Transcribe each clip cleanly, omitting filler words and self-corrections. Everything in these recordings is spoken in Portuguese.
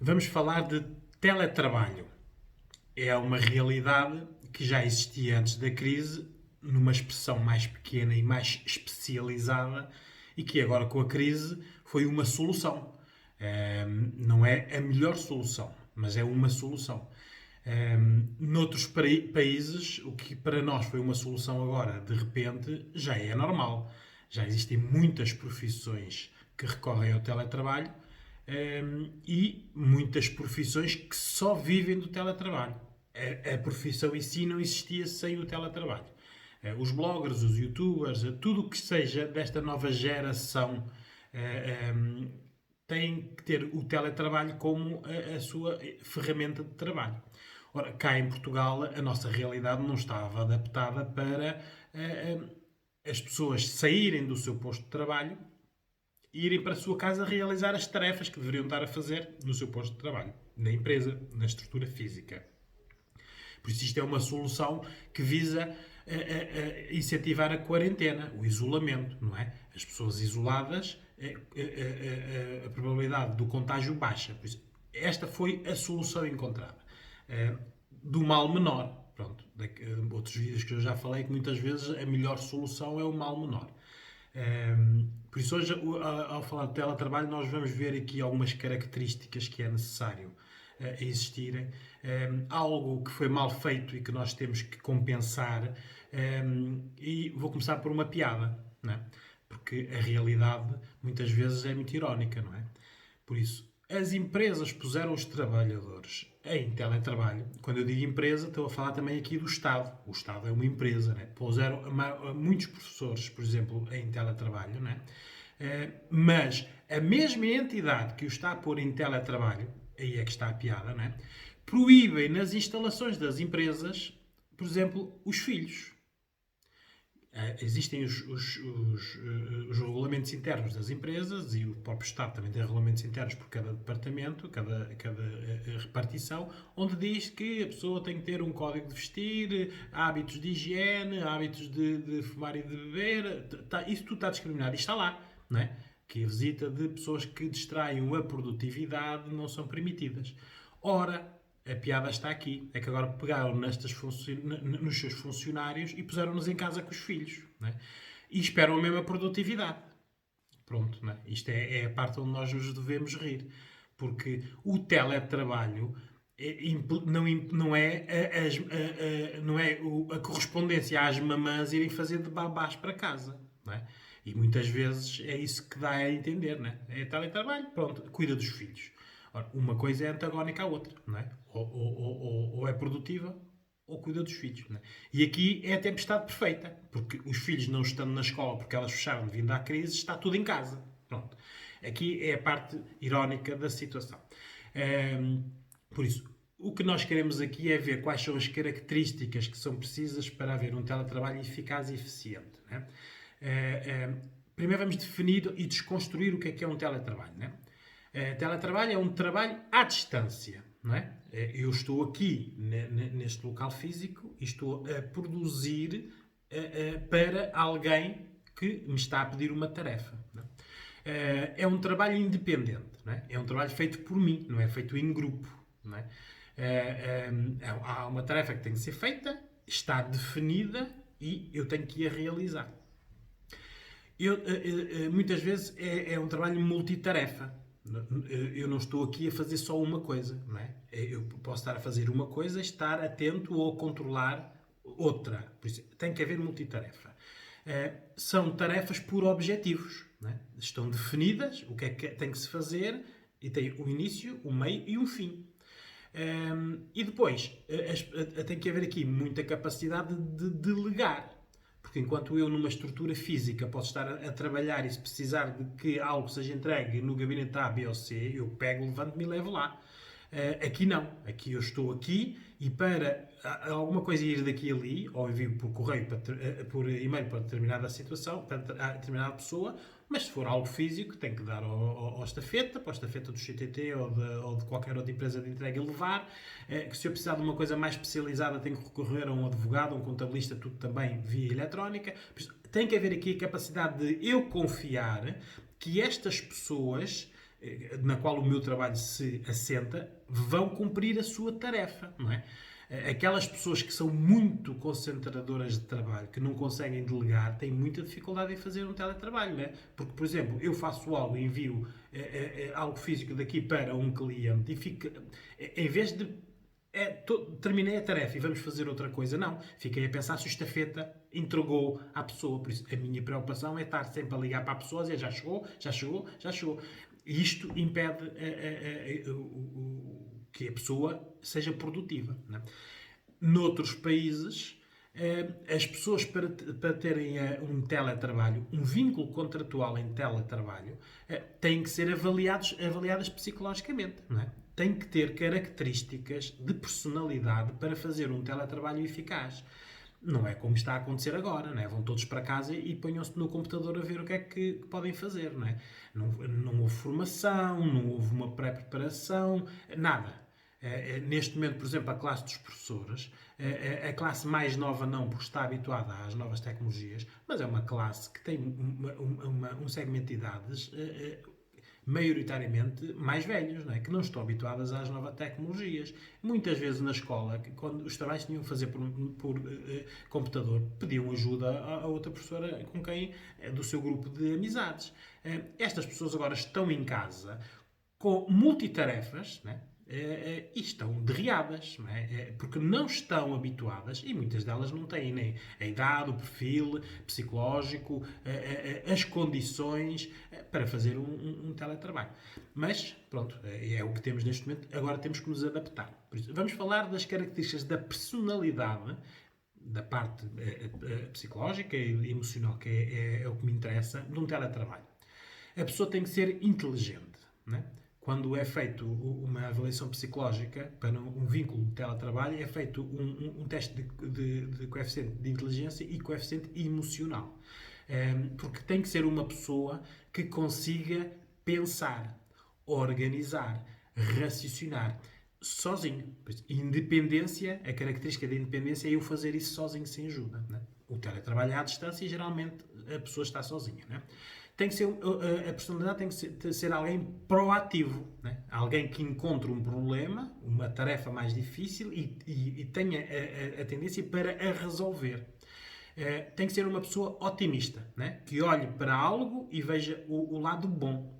Vamos falar de teletrabalho. É uma realidade que já existia antes da crise, numa expressão mais pequena e mais especializada, e que agora com a crise foi uma solução. Não é a melhor solução, mas é uma solução. Noutros países, o que para nós foi uma solução agora, de repente, já é normal. Já existem muitas profissões que recorrem ao teletrabalho, e muitas profissões que só vivem do teletrabalho. A profissão em si não existia sem o teletrabalho. Os bloggers, os youtubers, tudo o que seja desta nova geração tem que ter o teletrabalho como a sua ferramenta de trabalho. Ora, cá em Portugal, a nossa realidade não estava adaptada para as pessoas saírem do seu posto de trabalho e irem para a sua casa realizar as tarefas que deveriam estar a fazer no seu posto de trabalho, na empresa, na estrutura física. Por isso, isto é uma solução que visa incentivar a quarentena, o isolamento, não é? As pessoas isoladas, a probabilidade do contágio baixa. Por isso, esta foi a solução encontrada. Do mal menor. Pronto, outros vídeos que eu já falei que muitas vezes a melhor solução é o mal menor. Por isso, hoje, ao falar de teletrabalho, nós vamos ver aqui algumas características que é necessário existirem. Algo que foi mal feito e que nós temos que compensar. E vou começar por uma piada, não é? Porque a realidade muitas vezes é muito irónica, não é? Por isso, as empresas puseram os trabalhadores em teletrabalho. Quando eu digo empresa, estou a falar também aqui do Estado. O Estado é uma empresa, né? Puseram muitos professores, por exemplo, em teletrabalho, né? Mas a mesma entidade que o está a pôr em teletrabalho, aí é que está a piada, né? Proíbem nas instalações das empresas, por exemplo, os filhos. Existem os regulamentos internos das empresas e o próprio Estado também tem regulamentos internos por cada departamento, cada repartição, onde diz que a pessoa tem que ter um código de vestir, hábitos de higiene, hábitos de fumar e de beber. Isso tudo está discriminado e está lá, não é? Que a visita de pessoas que distraem a produtividade não são permitidas. Ora, a piada está aqui. É que agora pegaram nos seus funcionários e puseram-nos em casa com os filhos. Não é? E esperam a mesma produtividade. Pronto, não é? Isto é a parte onde nós nos devemos rir. Porque o teletrabalho não é a correspondência às mamãs irem fazer de babás para casa. Não é? E muitas vezes é isso que dá a entender. Não é? É teletrabalho, pronto, cuida dos filhos. Ora, uma coisa é antagónica à outra, não é? Ou é produtiva ou cuida dos filhos. Não é? E aqui é a tempestade perfeita, porque os filhos não estando na escola porque elas fecharam devido à crise, está tudo em casa. Pronto. Aqui é a parte irónica da situação. Por isso, o que nós queremos aqui é ver quais são as características que são precisas para haver um teletrabalho eficaz e eficiente. Não é? Primeiro vamos definir e desconstruir o que é um teletrabalho. Não é? Teletrabalho é um trabalho à distância, não é? Eu estou aqui neste local físico e estou a produzir para alguém que me está a pedir uma tarefa. Não é? É um trabalho independente, não é? É um trabalho feito por mim, não é feito em grupo, não é? Há uma tarefa que tem que ser feita, está definida e eu tenho que a realizar. Muitas vezes é um trabalho multitarefa. Eu não estou aqui a fazer só uma coisa, não é? Eu posso estar a fazer uma coisa, estar atento ou controlar outra. Por isso, tem que haver multitarefa. São tarefas por objetivos, não é? Estão definidas, o que é que tem que se fazer, e tem o início, o meio e o fim. E depois, tem que haver aqui muita capacidade de delegar. Porque enquanto eu, numa estrutura física, posso estar a trabalhar e se precisar de que algo seja entregue no gabinete A, B ou C, eu pego, levanto-me e levo lá. Aqui não. Aqui eu estou aqui e para alguma coisa ir daqui a ali, ou envio por correio, por e-mail para determinada situação, para determinada pessoa, mas se for algo físico, tem que dar ao estafeta, para a estafeta do CTT ou de qualquer outra empresa de entrega e levar. Que se eu precisar de uma coisa mais especializada, tenho que recorrer a um advogado, a um contabilista, tudo também via eletrónica. Tem que haver aqui a capacidade de eu confiar que estas pessoas na qual o meu trabalho se assenta, vão cumprir a sua tarefa, não é? Aquelas pessoas que são muito concentradoras de trabalho, que não conseguem delegar, têm muita dificuldade em fazer um teletrabalho, não é? Porque, por exemplo, eu faço algo, envio algo físico daqui para um cliente e fica, em vez de terminei a tarefa e vamos fazer outra coisa, não. Fiquei a pensar se o estafeta entregou à pessoa. Por isso, a minha preocupação é estar sempre a ligar para a pessoa e dizer já chegou, já chegou, já chegou. E isto impede que a pessoa seja produtiva. Não é? Noutros países, as pessoas para terem um teletrabalho, um vínculo contratual em teletrabalho, têm que ser avaliadas psicologicamente, não é? Têm que ter características de personalidade para fazer um teletrabalho eficaz. Não é como está a acontecer agora, não é? Vão todos para casa e ponham-se no computador a ver o que é que podem fazer, não é? Não houve formação, não houve uma pré-preparação, nada. Neste momento, por exemplo, a classe dos professores, a classe mais nova não, porque está habituada às novas tecnologias, mas é uma classe que tem um segmento de idades maioritariamente mais velhos, não é? Que não estão habituadas às novas tecnologias. Muitas vezes na escola, quando os trabalhos tinham que fazer por computador, pediam ajuda a outra professora com quem, do seu grupo de amizades. Estas pessoas agora estão em casa com multitarefas, né? E estão derriadas, não é? Porque não estão habituadas, e muitas delas não têm nem a idade, o perfil psicológico, as condições para fazer um teletrabalho. Mas, pronto, é o que temos neste momento, agora temos que nos adaptar. Por isso, vamos falar das características da personalidade, da parte psicológica e emocional, que é o que me interessa, de um teletrabalho. A pessoa tem que ser inteligente, não é? Quando é feito uma avaliação psicológica para um vínculo de teletrabalho, é feito um teste de coeficiente de inteligência e coeficiente emocional. Porque tem que ser uma pessoa que consiga pensar, organizar, raciocinar sozinho. Independência, a característica da independência é eu fazer isso sozinho, sem ajuda. Não é? O teletrabalho é à distância e geralmente a pessoa está sozinha. Não é? Tem que ser, a personalidade tem que ser alguém proativo, né? Alguém que encontre um problema, uma tarefa mais difícil e tenha a tendência para a resolver. Tem que ser uma pessoa otimista, né? Que olhe para algo e veja o lado bom.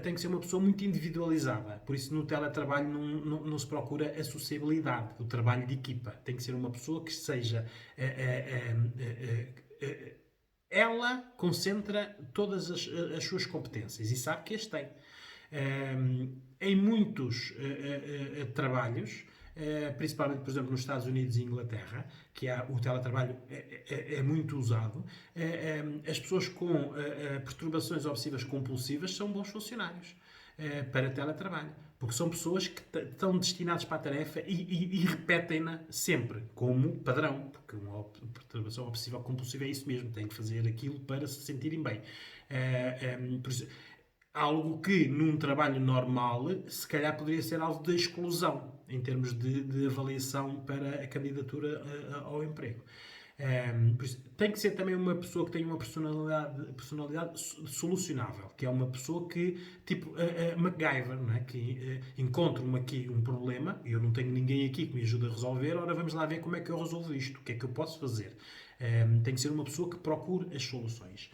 Tem que ser uma pessoa muito individualizada, por isso no teletrabalho não se procura a sociabilidade, o trabalho de equipa. Tem que ser uma pessoa que seja ela concentra todas as suas competências e sabe que as tem. Em muitos trabalhos, principalmente, por exemplo, nos Estados Unidos e Inglaterra, que o teletrabalho é muito usado, as pessoas com perturbações obsessivas compulsivas são bons funcionários para teletrabalho. Porque são pessoas que estão destinadas para a tarefa e repetem-na sempre, como padrão. Porque uma perturbação obsessiva compulsiva é isso mesmo, tem que fazer aquilo para se sentirem bem. Por isso, algo que num trabalho normal se calhar poderia ser alvo de exclusão em termos de avaliação para a candidatura ao emprego. Por isso, tem que ser também uma pessoa que tenha uma personalidade solucionável, que é uma pessoa que, tipo MacGyver, não é? Que encontra aqui um problema, eu não tenho ninguém aqui que me ajude a resolver, ora vamos lá ver como é que eu resolvo isto, o que é que eu posso fazer. Tem que ser uma pessoa que procure as soluções.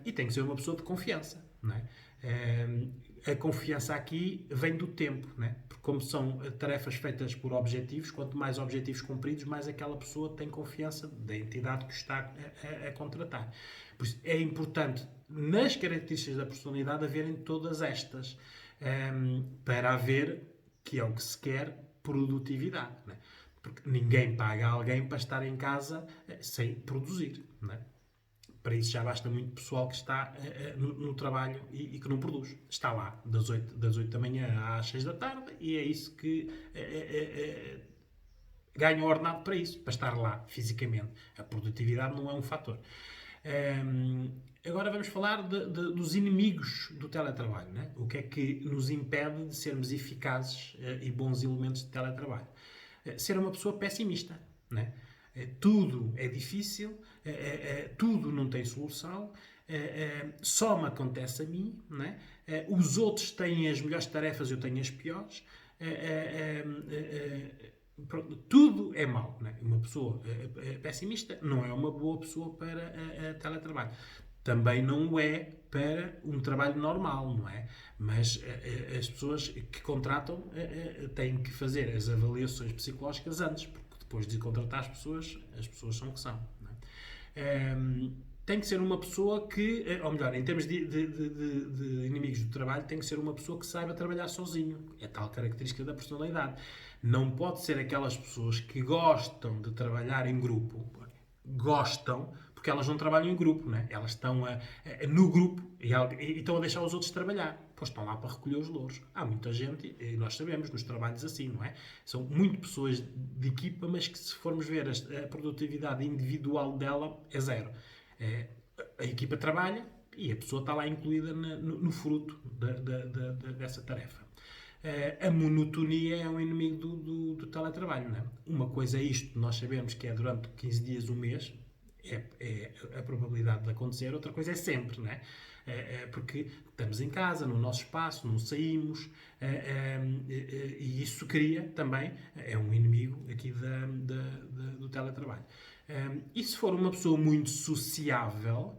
E tem que ser uma pessoa de confiança, não é? A confiança aqui vem do tempo, né? Porque como são tarefas feitas por objetivos, quanto mais objetivos cumpridos, mais aquela pessoa tem confiança da entidade que está a contratar. Por isso é importante, nas características da personalidade, haverem todas estas, para haver, que é o que se quer, produtividade. Né? Porque ninguém paga alguém para estar em casa sem produzir. Né? Para isso já basta muito pessoal que está no trabalho e que não produz. Está lá das 8 da manhã às 6 da tarde e é isso que ganha o ordenado para isso, para estar lá fisicamente. A produtividade não é um fator. Agora vamos falar dos inimigos do teletrabalho. Né? O que é que nos impede de sermos eficazes e bons elementos de teletrabalho? Ser uma pessoa pessimista. Né? Tudo é difícil, tudo não tem solução, só me acontece a mim, não é? Os outros têm as melhores tarefas, eu tenho as piores. Pronto, tudo é mau. Não é? Uma pessoa pessimista não é uma boa pessoa para teletrabalho. Também não o é para um trabalho normal, não é? Mas as pessoas que contratam têm que fazer as avaliações psicológicas antes, porque depois de contratar as pessoas são o que são. Não é? Tem que ser uma pessoa que, ou melhor, em termos de inimigos do trabalho, tem que ser uma pessoa que saiba trabalhar sozinho. É tal característica da personalidade. Não pode ser aquelas pessoas que gostam de trabalhar em grupo. Gostam, porque elas não trabalham em grupo, né? Elas estão no grupo e estão a deixar os outros trabalhar. Pois estão lá para recolher os louros. Há muita gente, e nós sabemos, nos trabalhos assim, não é? São muito pessoas de equipa, mas que se formos ver a produtividade individual dela é zero. A equipa trabalha e a pessoa está lá incluída no fruto dessa tarefa. A monotonia é um inimigo do teletrabalho. Não é? Uma coisa é isto, nós sabemos que é durante 15 dias, um mês, é a probabilidade de acontecer, outra coisa é sempre, não é? Porque estamos em casa, no nosso espaço, não saímos, e isso cria também, é um inimigo aqui do teletrabalho. E se for uma pessoa muito sociável,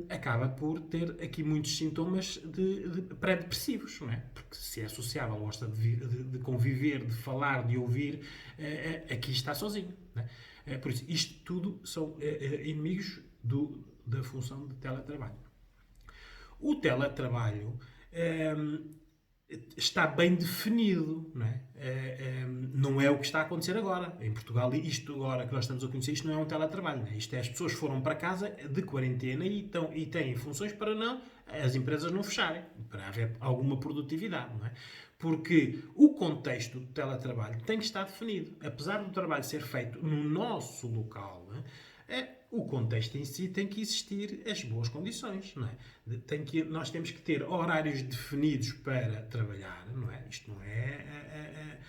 acaba por ter aqui muitos sintomas de pré-depressivos, não é? Porque se é sociável, gosta de conviver, de falar, de ouvir, aqui está sozinho, não é? Por isso, isto tudo são inimigos da função de teletrabalho. O teletrabalho está bem definido, não é? Não é o que está a acontecer agora. Em Portugal, isto agora que nós estamos a conhecer, isto não é um teletrabalho. Não é? Isto é, as pessoas foram para casa de quarentena e têm funções para as empresas não fecharem, para haver alguma produtividade, não é? Porque o contexto do teletrabalho tem que estar definido. Apesar do trabalho ser feito no nosso local, não é? O contexto em si tem que existir as boas condições, não é? Nós temos que ter horários definidos para trabalhar, não é? Isto não é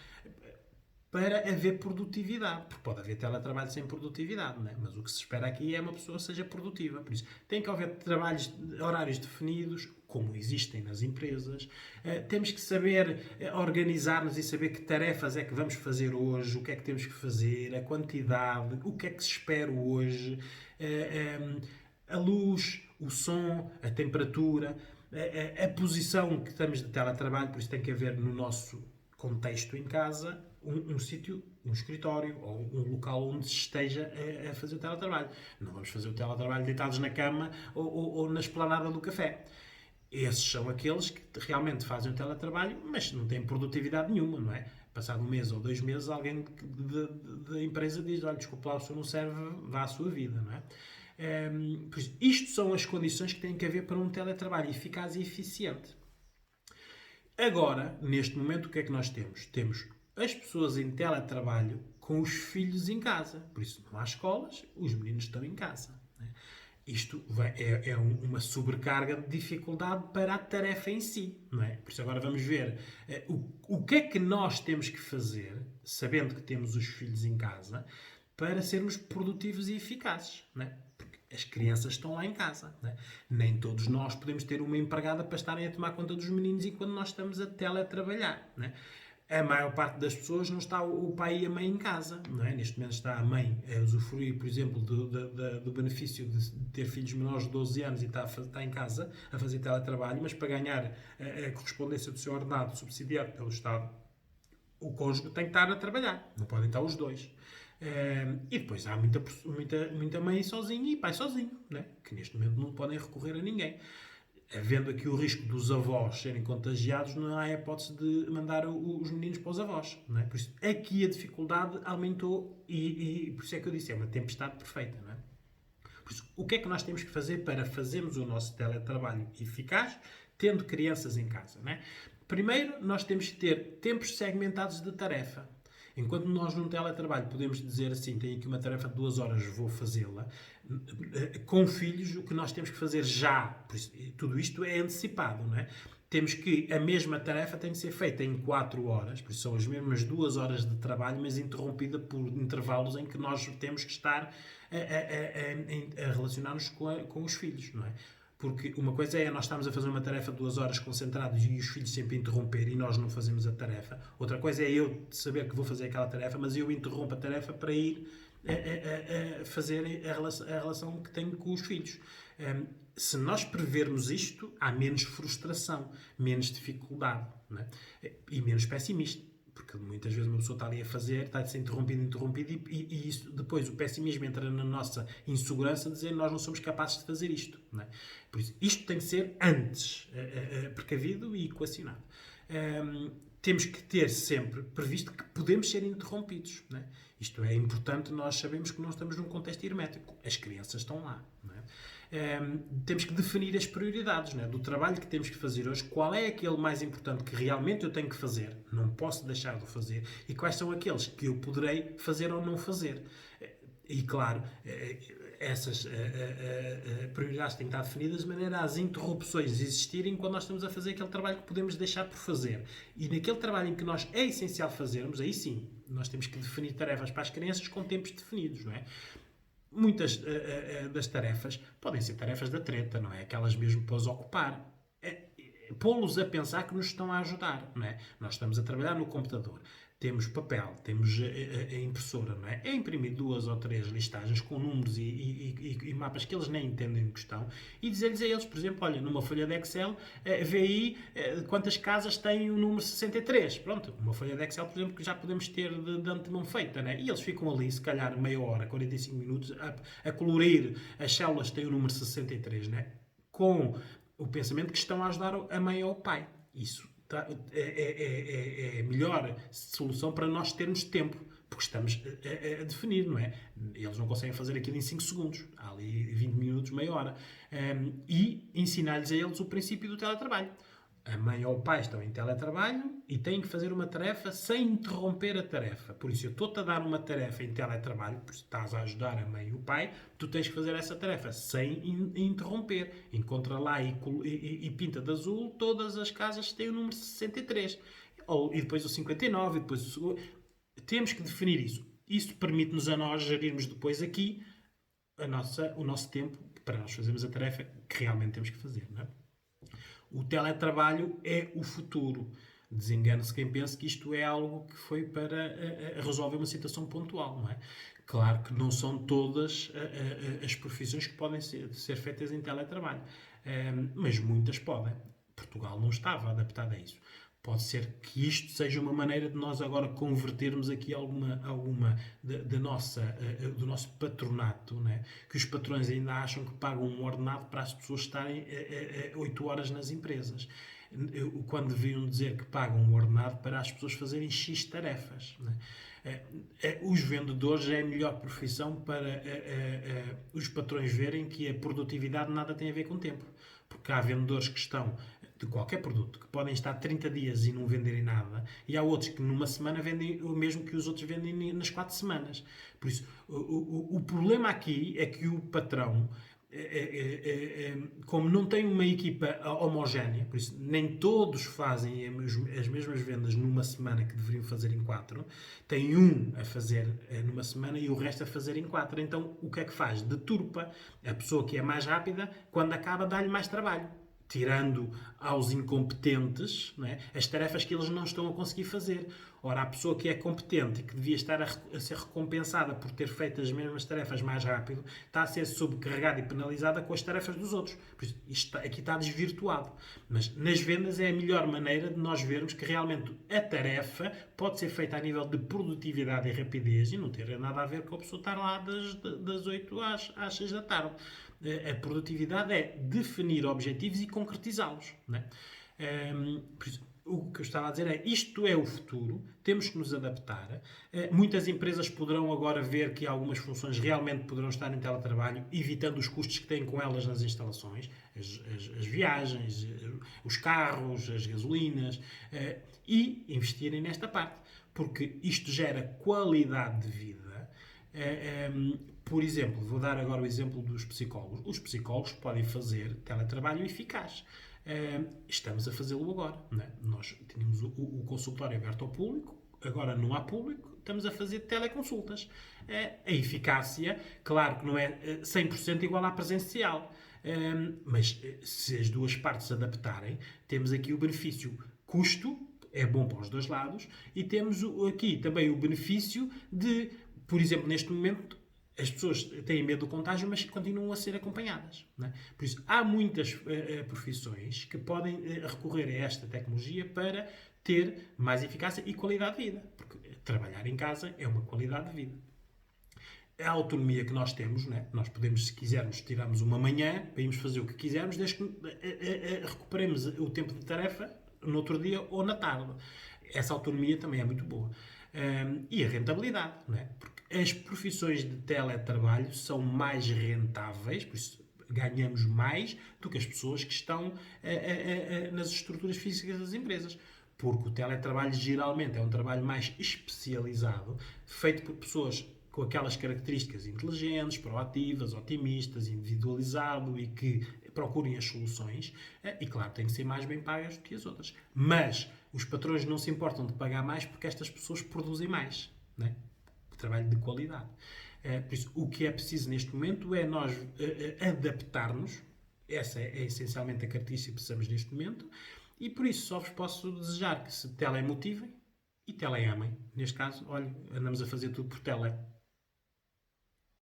para haver produtividade, porque pode haver teletrabalho sem produtividade, não é? Mas o que se espera aqui é uma pessoa que seja produtiva, por isso tem que haver horários definidos, como existem nas empresas. Temos que saber organizar-nos e saber que tarefas é que vamos fazer hoje, o que é que temos que fazer, a quantidade, o que é que se espera hoje, a luz, o som, a temperatura, a posição que estamos de teletrabalho, por isso tem que haver no nosso contexto em casa um sítio, um escritório ou um local onde se esteja a fazer o teletrabalho. Não vamos fazer o teletrabalho deitados na cama ou na esplanada do café. Esses são aqueles que realmente fazem o teletrabalho, mas não têm produtividade nenhuma, não é? Passado um mês ou 2 meses, alguém da empresa diz: olha, desculpa lá, o senhor não serve, vá à sua vida, não é? Isto são as condições que têm que haver para um teletrabalho eficaz e eficiente. Agora, neste momento, o que é que nós temos? Temos as pessoas em teletrabalho com os filhos em casa. Por isso, não há escolas, os meninos estão em casa. Né? Isto é uma sobrecarga de dificuldade para a tarefa em si. Não é? Por isso, agora vamos ver o que é que nós temos que fazer, sabendo que temos os filhos em casa, para sermos produtivos e eficazes. Não é? As crianças estão lá em casa. Né? Nem todos nós podemos ter uma empregada para estarem a tomar conta dos meninos enquanto nós estamos a teletrabalhar. Né? A maior parte das pessoas não está o pai e a mãe em casa. Não é? Neste momento está a mãe a usufruir, por exemplo, do benefício de ter filhos menores de 12 anos e está em casa a fazer teletrabalho, mas para ganhar a correspondência do seu ordenado subsidiado pelo Estado, o cônjuge tem que estar a trabalhar. Não podem estar os dois. E depois há muita mãe sozinha e pai sozinho, né? Que neste momento não podem recorrer a ninguém. Havendo aqui o risco dos avós serem contagiados, não há hipótese de mandar os meninos para os avós. Não é? Por isso, aqui a dificuldade aumentou e por isso é que eu disse, é uma tempestade perfeita. Não é? Por isso, o que é que nós temos que fazer para fazermos o nosso teletrabalho eficaz, tendo crianças em casa? Não é? Primeiro, nós temos que ter tempos segmentados de tarefa. Enquanto nós num teletrabalho podemos dizer assim, tenho aqui uma tarefa de 2 horas, vou fazê-la, com filhos o que nós temos que fazer já, por isso, tudo isto é antecipado, não é? temos que a mesma tarefa tem que ser feita em 4 horas, por isso são as mesmas 2 horas de trabalho, mas interrompida por intervalos em que nós temos que estar a relacionar-nos com os filhos, não é? Porque uma coisa é nós estamos a fazer uma tarefa 2 horas concentrados e os filhos sempre a interromper e nós não fazemos a tarefa. Outra coisa é eu saber que vou fazer aquela tarefa, mas eu interrompo a tarefa para ir a fazer a relação que tenho com os filhos. Se nós prevermos isto, há menos frustração, menos dificuldade, não é? E menos pessimista. Porque muitas vezes uma pessoa está ali a fazer, está a ser interrompido e isso, depois o pessimismo entra na nossa insegurança de dizer que nós não somos capazes de fazer isto. Não é? Por isso, isto tem que ser antes precavido e equacionado. Temos que ter sempre previsto que podemos ser interrompidos. Não é? Isto é importante, nós sabemos que não estamos num contexto hermético. As crianças estão lá. Não é? Temos que definir as prioridades, não é? Do trabalho que temos que fazer hoje, qual é aquele mais importante que realmente eu tenho que fazer, não posso deixar de o fazer, e quais são aqueles que eu poderei fazer ou não fazer. E claro, essas prioridades têm que estar definidas de maneira a as interrupções existirem quando nós estamos a fazer aquele trabalho que podemos deixar por fazer. E naquele trabalho em que nós é essencial fazermos, aí sim, nós temos que definir tarefas para as crianças com tempos definidos, não é? Muitas das tarefas podem ser tarefas da treta, não é? Aquelas mesmo para os ocupar. Pô-los a pensar que nos estão a ajudar, não é? Nós estamos a trabalhar no computador, temos papel, temos a impressora, não é? É imprimir 2 ou 3 listagens com números e mapas que eles nem entendem de questão e dizer-lhes a eles, por exemplo, olha, numa folha de Excel, vê aí quantas casas tem o número 63. Pronto, uma folha de Excel, por exemplo, que já podemos ter de antemão feita, não é? E eles ficam ali, se calhar, meia hora, 45 minutos, a colorir as células que têm o número 63, não é? Com o pensamento que estão a ajudar a mãe ou o pai. Isso é a melhor solução para nós termos tempo, porque estamos a definir, não é? Eles não conseguem fazer aquilo em 5 segundos. Há ali 20 minutos, meia hora. E ensinar-lhes a eles o princípio do teletrabalho. A mãe ou o pai estão em teletrabalho e têm que fazer uma tarefa sem interromper a tarefa. Por isso, eu estou-te a dar uma tarefa em teletrabalho, porque estás a ajudar a mãe e o pai, tu tens que fazer essa tarefa sem interromper. Encontra lá e pinta de azul todas as casas que têm o número 63. E depois o 59, e depois o... Temos que definir isso. Isso permite-nos a nós gerirmos depois aqui o nosso tempo para nós fazermos a tarefa que realmente temos que fazer, não é? O teletrabalho é o futuro. Desengane-se quem pensa que isto é algo que foi para resolver uma situação pontual, não é? Claro que não são todas as profissões que podem ser feitas em teletrabalho, mas muitas podem. Portugal não estava adaptado a isso. Pode ser que isto seja uma maneira de nós agora convertermos aqui alguma do nosso patronato, né? Que os patrões ainda acham que pagam um ordenado para as pessoas estarem 8 horas nas empresas. Quando deviam dizer que pagam um ordenado para as pessoas fazerem X tarefas. Né? Os vendedores é a melhor profissão para os patrões verem que a produtividade nada tem a ver com o tempo. Porque há vendedores que estão de qualquer produto, que podem estar 30 dias e não venderem nada, e há outros que numa semana vendem o mesmo que os outros vendem nas 4 semanas. Por isso, o problema aqui é que o patrão, como não tem uma equipa homogénea, por isso nem todos fazem as mesmas vendas numa semana que deveriam fazer em 4, tem um a fazer numa semana e o resto a fazer em 4. Então, o que é que faz? Deturpa a pessoa que é mais rápida, quando acaba, dá-lhe mais trabalho, tirando aos incompetentes, não é, as tarefas que eles não estão a conseguir fazer. Ora, a pessoa que é competente e que devia estar a ser recompensada por ter feito as mesmas tarefas mais rápido, está a ser sobrecarregada e penalizada com as tarefas dos outros. Por isso, isto aqui está desvirtuado. Mas nas vendas é a melhor maneira de nós vermos que realmente a tarefa pode ser feita a nível de produtividade e rapidez e não ter nada a ver com a pessoa estar lá das 8 às 6 da tarde. A produtividade é definir objetivos e concretizá-los. Não é? Por isso, o que eu estava a dizer é, isto é o futuro, temos que nos adaptar. Muitas empresas poderão agora ver que algumas funções realmente poderão estar em teletrabalho, evitando os custos que têm com elas nas instalações, as viagens, os carros, as gasolinas, e investirem nesta parte, porque isto gera qualidade de vida. Por exemplo, vou dar agora o exemplo dos psicólogos. Os psicólogos podem fazer teletrabalho eficaz. Estamos a fazê-lo agora. Não é? Nós tínhamos o consultório aberto ao público, agora não há público, estamos a fazer teleconsultas. A eficácia, claro que não é 100% igual à presencial, mas se as duas partes se adaptarem, temos aqui o benefício custo, é bom para os dois lados, e temos aqui também o benefício de, por exemplo, neste momento, as pessoas têm medo do contágio, mas continuam a ser acompanhadas. Não é? Por isso, há muitas profissões que podem recorrer a esta tecnologia para ter mais eficácia e qualidade de vida. Porque trabalhar em casa é uma qualidade de vida. A autonomia que nós temos, né? Nós podemos, se quisermos, tirarmos uma manhã para irmos fazer o que quisermos, desde que recuperemos o tempo de tarefa no outro dia ou na tarde. Essa autonomia também é muito boa. E a rentabilidade, não é? Porque as profissões de teletrabalho são mais rentáveis, por isso ganhamos mais do que as pessoas que estão nas estruturas físicas das empresas. Porque o teletrabalho geralmente é um trabalho mais especializado, feito por pessoas com aquelas características inteligentes, proativas, otimistas, individualizado e que procurem as soluções. E claro, têm que ser mais bem pagas do que as outras. Mas os patrões não se importam de pagar mais porque estas pessoas produzem mais. Né? Trabalho de qualidade. Por isso, o que é preciso neste momento é nós adaptar-nos. Essa é essencialmente a característica que precisamos neste momento. E por isso só vos posso desejar que se telemotivem e teleamem. Neste caso, olha, andamos a fazer tudo por tele.